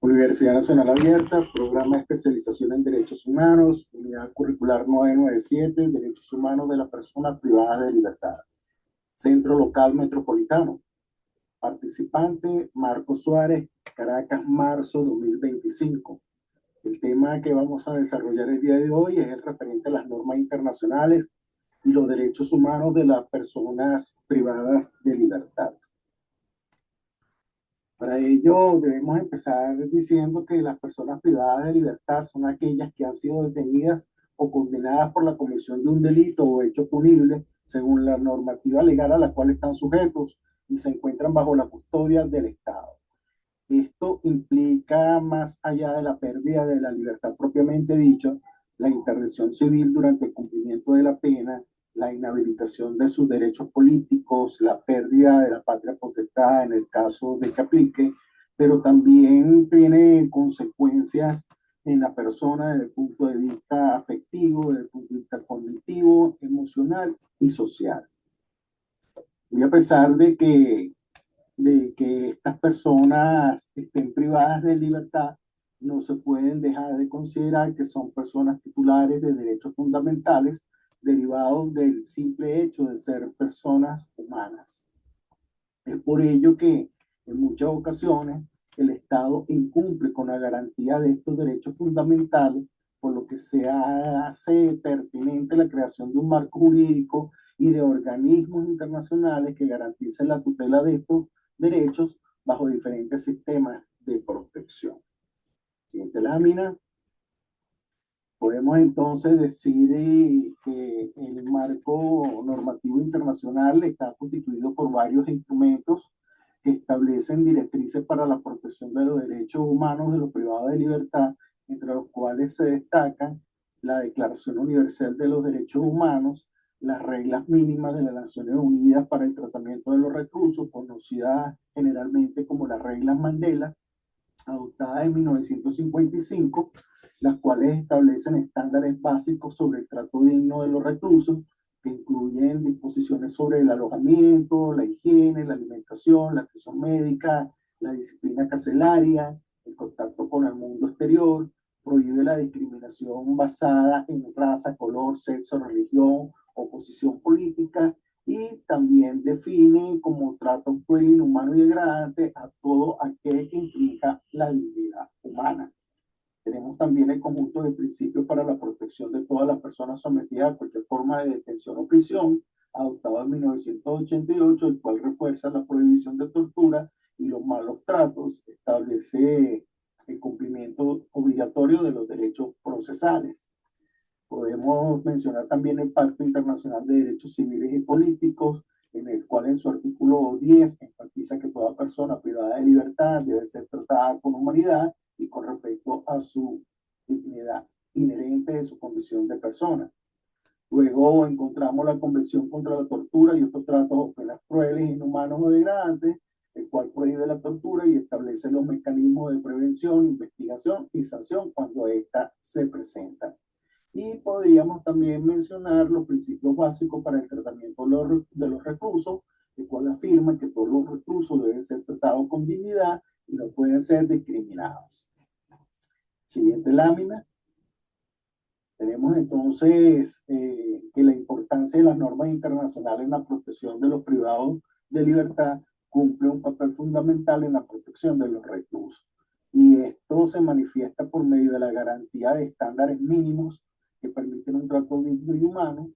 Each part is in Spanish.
Universidad Nacional Abierta, Programa de Especialización en Derechos Humanos, Unidad Curricular 997, Derechos Humanos de las Personas Privadas de Libertad. Centro Local Metropolitano. Participante, Marco Suárez, Caracas, marzo 2025. El tema que vamos a desarrollar el día de hoy es el referente a las normas internacionales y los derechos humanos de las personas privadas de libertad. Para ello debemos empezar diciendo que las personas privadas de libertad son aquellas que han sido detenidas o condenadas por la comisión de un delito o hecho punible según la normativa legal a la cual están sujetos y se encuentran bajo la custodia del Estado. Esto implica, más allá de la pérdida de la libertad propiamente dicha, la intervención civil durante el cumplimiento de la pena, la inhabilitación de sus derechos políticos, la pérdida de la patria potestad en el caso de que aplique, pero también tiene consecuencias en la persona desde el punto de vista afectivo, desde el punto de vista cognitivo, emocional y social. Y a pesar de que estas personas estén privadas de libertad, no se pueden dejar de considerar que son personas titulares de derechos fundamentales derivados del simple hecho de ser personas humanas. Es por ello que en muchas ocasiones el Estado incumple con la garantía de estos derechos fundamentales, por lo que se hace pertinente la creación de un marco jurídico y de organismos internacionales que garanticen la tutela de estos derechos bajo diferentes sistemas de protección. Siguiente lámina. Podemos entonces decir que el marco normativo internacional está constituido por varios instrumentos que establecen directrices para la protección de los derechos humanos de los privados de libertad, entre los cuales se destacan la Declaración Universal de los Derechos Humanos, las reglas mínimas de las Naciones Unidas para el tratamiento de los reclusos, conocidas generalmente como las reglas Mandela, adoptadas en 1955, las cuales establecen estándares básicos sobre el trato digno de los reclusos, que incluyen disposiciones sobre el alojamiento, la higiene, la alimentación, la atención médica, la disciplina carcelaria, el contacto con el mundo exterior, prohíbe la discriminación basada en raza, color, sexo, religión o posición política, y también define como trato cruel, inhumano y degradante a todo aquel que infrinja la dignidad humana. Tenemos también el conjunto de principios para la protección de todas las personas sometidas a cualquier forma de detención o prisión, adoptado en 1988, el cual refuerza la prohibición de tortura y los malos tratos, establece el cumplimiento obligatorio de los derechos procesales. Podemos mencionar también el Pacto Internacional de Derechos Civiles y Políticos, en el cual en su artículo 10 enfatiza que toda persona privada de libertad debe ser tratada con humanidad y con respecto a su dignidad inherente de su condición de persona. Luego encontramos la Convención contra la Tortura y otros tratos o penas crueles, inhumanos o degradantes, el cual prohíbe la tortura y establece los mecanismos de prevención, investigación y sanción cuando ésta se presenta. Y podríamos también mencionar los principios básicos para el tratamiento de los reclusos, el cual afirma que todos los reclusos deben ser tratados con dignidad y no pueden ser discriminados. Siguiente lámina. Tenemos entonces que la importancia de las normas internacionales en la protección de los privados de libertad cumple un papel fundamental en la protección de los reclusos. Y esto se manifiesta por medio de la garantía de estándares mínimos que permiten un trato digno y humano,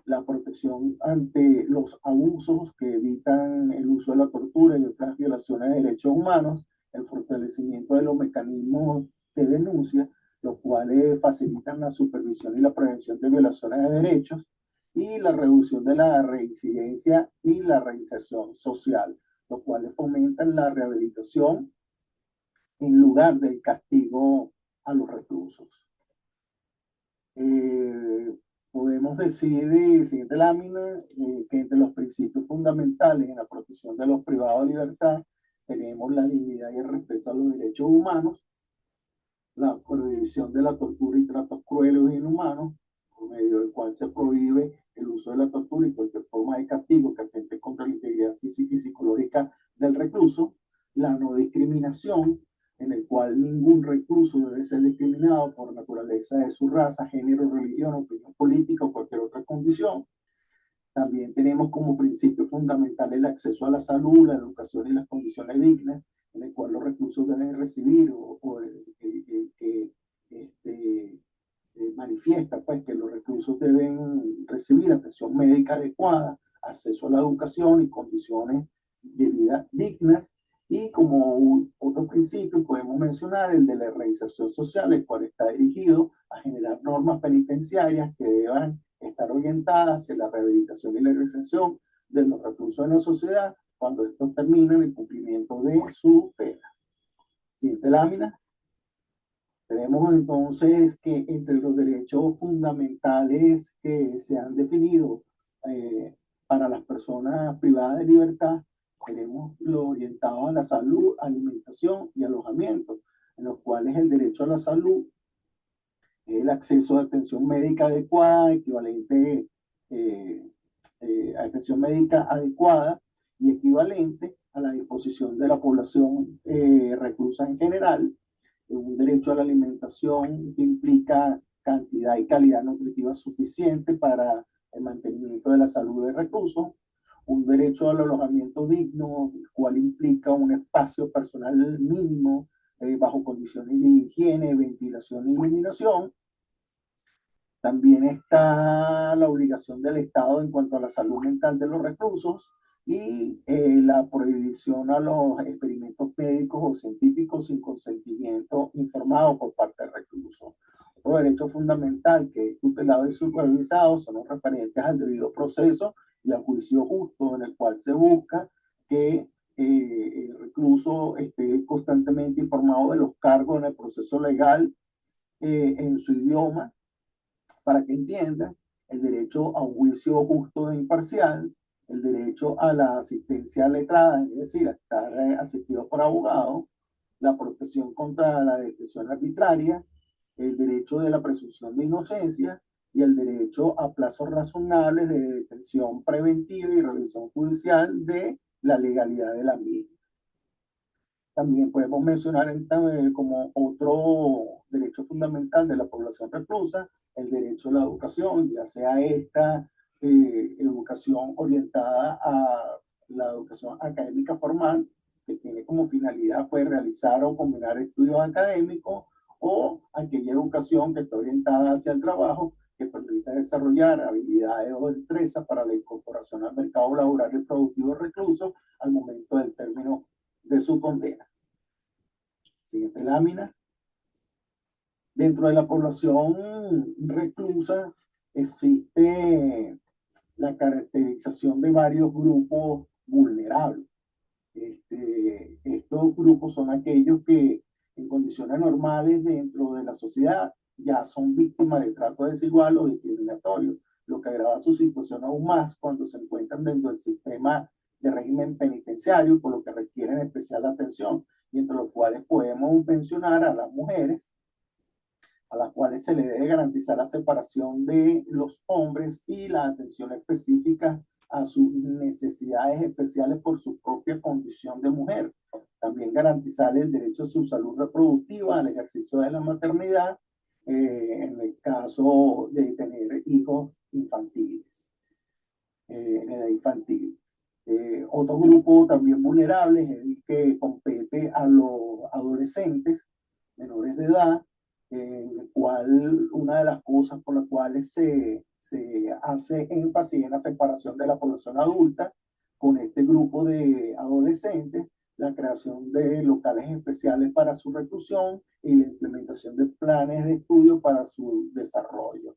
la protección ante los abusos que evitan el uso de la tortura y otras violaciones de derechos humanos, el fortalecimiento de los mecanismos de denuncia, los cuales facilitan la supervisión y la prevención de violaciones de derechos, y la reducción de la reincidencia y la reinserción social, los cuales fomentan la rehabilitación en lugar del castigo a los reclusos. Podemos decir, siguiente lámina, que entre los principios fundamentales en la protección de los privados de libertad tenemos la dignidad y el respeto a los derechos humanos, la prohibición de la tortura y tratos crueles e inhumanos, por medio del cual se prohíbe el uso de la tortura y cualquier forma de castigo que atente contra la integridad física y psicológica del recluso, la no discriminación, en el cual ningún recluso debe ser discriminado por naturaleza de su raza, género, religión, opinión política o cualquier otra condición. También tenemos como principio fundamental el acceso a la salud, la educación y las condiciones dignas, en el cual los reclusos deben recibir manifiesta pues, que los reclusos deben recibir atención médica adecuada, acceso a la educación y condiciones de vida dignas. Y como otro principio podemos mencionar el de la reinserción social, el cual está dirigido a generar normas penitenciarias que deban estar orientadas hacia la rehabilitación y la reinserción de los reclusos en la sociedad cuando estos terminan el cumplimiento de su pena. Siguiente lámina. Tenemos entonces que entre los derechos fundamentales que se han definido para las personas privadas de libertad, tenemos lo orientado a la salud, alimentación y alojamiento, en los cuales el derecho a la salud es el acceso a atención médica adecuada, equivalente a atención médica adecuada y equivalente a la disposición de la población reclusa en general, un derecho a la alimentación que implica cantidad y calidad nutritiva suficiente para el mantenimiento de la salud del recluso, un derecho al alojamiento digno, el cual implica un espacio personal mínimo bajo condiciones de higiene, ventilación y iluminación. También está la obligación del Estado en cuanto a la salud mental de los reclusos y la prohibición a los experimentos médicos o científicos sin consentimiento informado por parte del recluso. Otro derecho fundamental que es tutelado y supervisado son los referentes al debido proceso y al juicio justo, en el cual se busca que el recluso esté constantemente informado de los cargos en el proceso legal en su idioma, para que entiendan el derecho a un juicio justo e imparcial, el derecho a la asistencia letrada, es decir, a estar asistido por abogado, la protección contra la detención arbitraria, el derecho de la presunción de inocencia y el derecho a plazos razonables de detención preventiva y revisión judicial de la legalidad de la misma. También podemos mencionar como otro derecho fundamental de la población reclusa el derecho a la educación, ya sea esta educación orientada a la educación académica formal, que tiene como finalidad pues, realizar o combinar estudios académicos, o aquella educación que está orientada hacia el trabajo, que permita desarrollar habilidades o destrezas para la incorporación al mercado laboral y productivo recluso al momento del término de su condena. Siguiente lámina. Dentro de la población reclusa existe la caracterización de varios grupos vulnerables. Estos grupos son aquellos que en condiciones normales dentro de la sociedad ya son víctimas de trato desigual o discriminatorio, lo que agrava su situación aún más cuando se encuentran dentro del sistema de régimen penitenciario, por lo que requieren especial atención, y entre los cuales podemos mencionar a las mujeres, a las cuales se le debe garantizar la separación de los hombres y la atención específica a sus necesidades especiales por su propia condición de mujer. También garantizar el derecho a su salud reproductiva, al ejercicio de la maternidad, en el caso de tener hijos infantiles, en edad infantil. Otro grupo también vulnerable es el que compete a los adolescentes menores de edad, en el cual una de las cosas por las cuales se hace énfasis en la separación de la población adulta con este grupo de adolescentes, la creación de locales especiales para su reclusión y la implementación de planes de estudio para su desarrollo.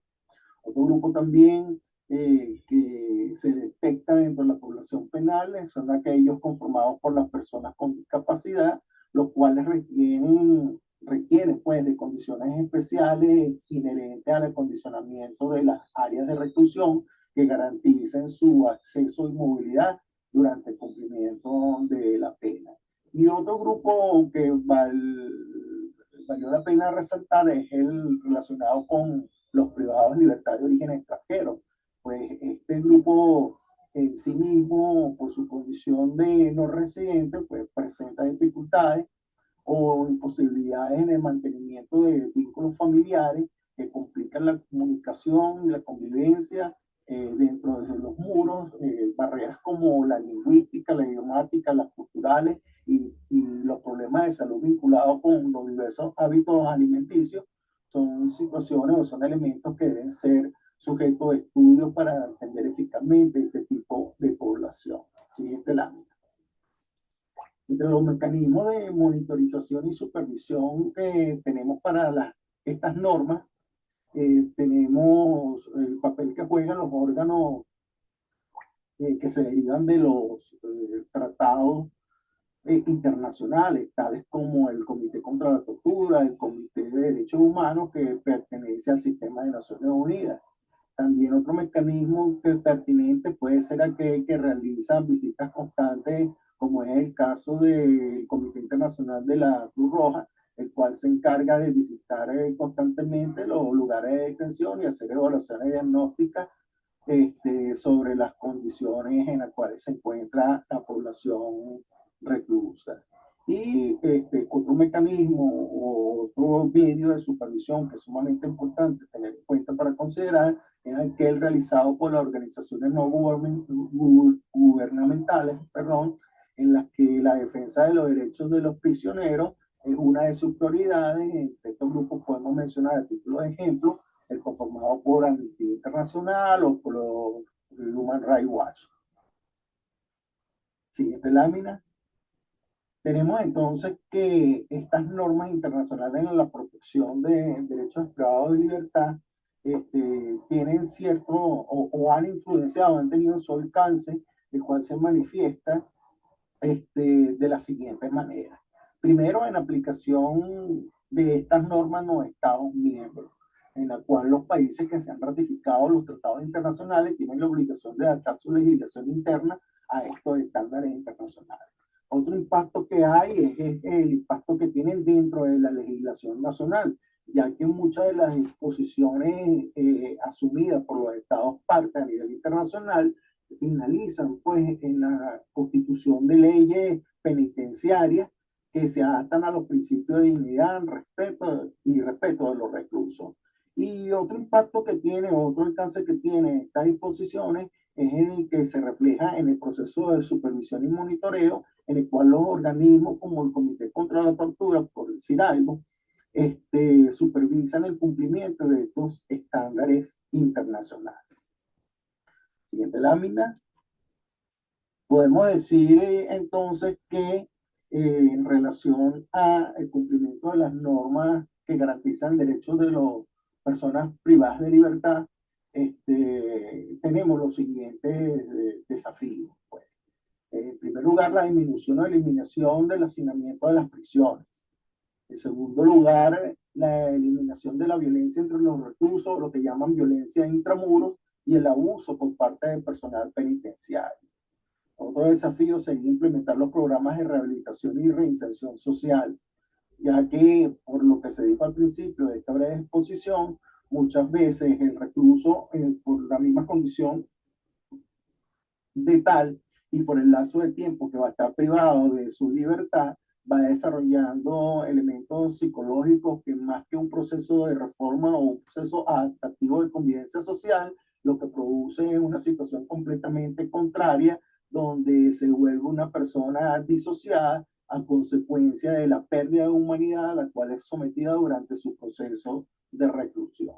Otro grupo también que se detecta dentro de la población penal son aquellos conformados por las personas con discapacidad, los cuales requieren pues, de condiciones especiales inherentes al acondicionamiento de las áreas de reclusión que garanticen su acceso y movilidad durante el cumplimiento de la pena. Y otro grupo que valió la pena resaltar es el relacionado con los privados de libertad de origen extranjero. Pues este grupo en sí mismo, por su condición de no residente, pues presenta dificultades o imposibilidades en el mantenimiento de vínculos familiares que complican la comunicación y la convivencia dentro de los muros, barreras como la lingüística, la idiomática, las culturales y los problemas de salud vinculados con los diversos hábitos alimenticios, son situaciones o son elementos que deben ser sujetos de estudios para atender eficazmente este tipo de población. Siguiente lámina. Entre los mecanismos de monitorización y supervisión que tenemos para estas normas, tenemos el papel que juegan los órganos que se derivan de los tratados internacionales, tales como el Comité contra la Tortura, el Comité de Derechos Humanos, que pertenece al sistema de Naciones Unidas. También otro mecanismo que es pertinente puede ser aquel que realiza visitas constantes, como es el caso del Comité Internacional de la Cruz Roja, el cual se encarga de visitar constantemente los lugares de detención y hacer evaluaciones diagnósticas sobre las condiciones en las cuales se encuentra la población reclusa. Y otro mecanismo o otro medio de supervisión que es sumamente importante tener en cuenta para considerar es aquel realizado por las organizaciones no gubernamentales, perdón, en las que la defensa de los derechos de los prisioneros es una de sus prioridades. Entre estos grupos podemos mencionar a título de ejemplo el conformado por Amnistía Internacional o por Human Rights Watch. Siguiente lámina. Tenemos entonces que estas normas internacionales en la protección de derechos privados de libertad tienen cierto o han influenciado, han tenido su alcance, el cual se manifiesta de la siguiente manera. Primero, en aplicación de estas normas en los Estados miembros, en la cual los países que se han ratificado los tratados internacionales tienen la obligación de adaptar su legislación interna a estos estándares internacionales. Otro impacto que hay es el impacto que tienen dentro de la legislación nacional, ya que muchas de las disposiciones asumidas por los estados partes a nivel internacional finalizan pues en la constitución de leyes penitenciarias que se adaptan a los principios de dignidad, respeto de los reclusos. Y otro impacto que tiene, otro alcance que tiene estas disposiciones es en el que se refleja en el proceso de supervisión y monitoreo, en el cual los organismos como el Comité contra la Tortura, por decir algo, supervisan el cumplimiento de estos estándares internacionales. Siguiente lámina. Podemos decir entonces que en relación al cumplimiento de las normas que garantizan derechos de las personas privadas de libertad, tenemos los siguientes desafíos. Pues. En primer lugar, la disminución o eliminación del hacinamiento de las prisiones. En segundo lugar, la eliminación de la violencia entre los reclusos, lo que llaman violencia intramuros, y el abuso por parte del personal penitenciario. Otro desafío sería implementar los programas de rehabilitación y reinserción social, ya que, por lo que se dijo al principio de esta breve exposición, muchas veces el recluso, por la misma condición de tal y por el lazo de tiempo que va a estar privado de su libertad, va desarrollando elementos psicológicos que más que un proceso de reforma o un proceso adaptativo de convivencia social, lo que produce es una situación completamente contraria, donde se vuelve una persona disociada a consecuencia de la pérdida de humanidad a la cual es sometida durante su proceso de reclusión.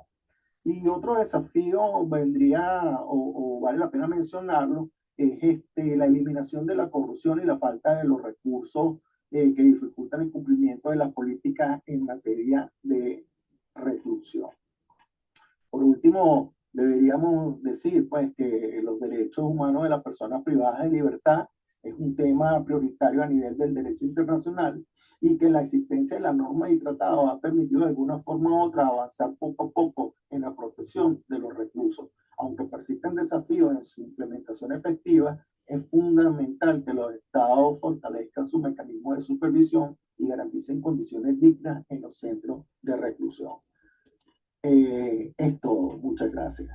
Y otro desafío vendría, o vale la pena mencionarlo, es la eliminación de la corrupción y la falta de los recursos que dificultan el cumplimiento de las políticas en materia de reclusión. Por último, deberíamos decir pues, que los derechos humanos de las personas privadas de libertad es un tema prioritario a nivel del derecho internacional y que la existencia de la norma y tratado ha permitido de alguna forma u otra avanzar poco a poco en la protección de los reclusos. Aunque persisten desafíos en su implementación efectiva, es fundamental que los estados fortalezcan su mecanismo de supervisión y garanticen condiciones dignas en los centros de reclusión. Es todo. Muchas gracias.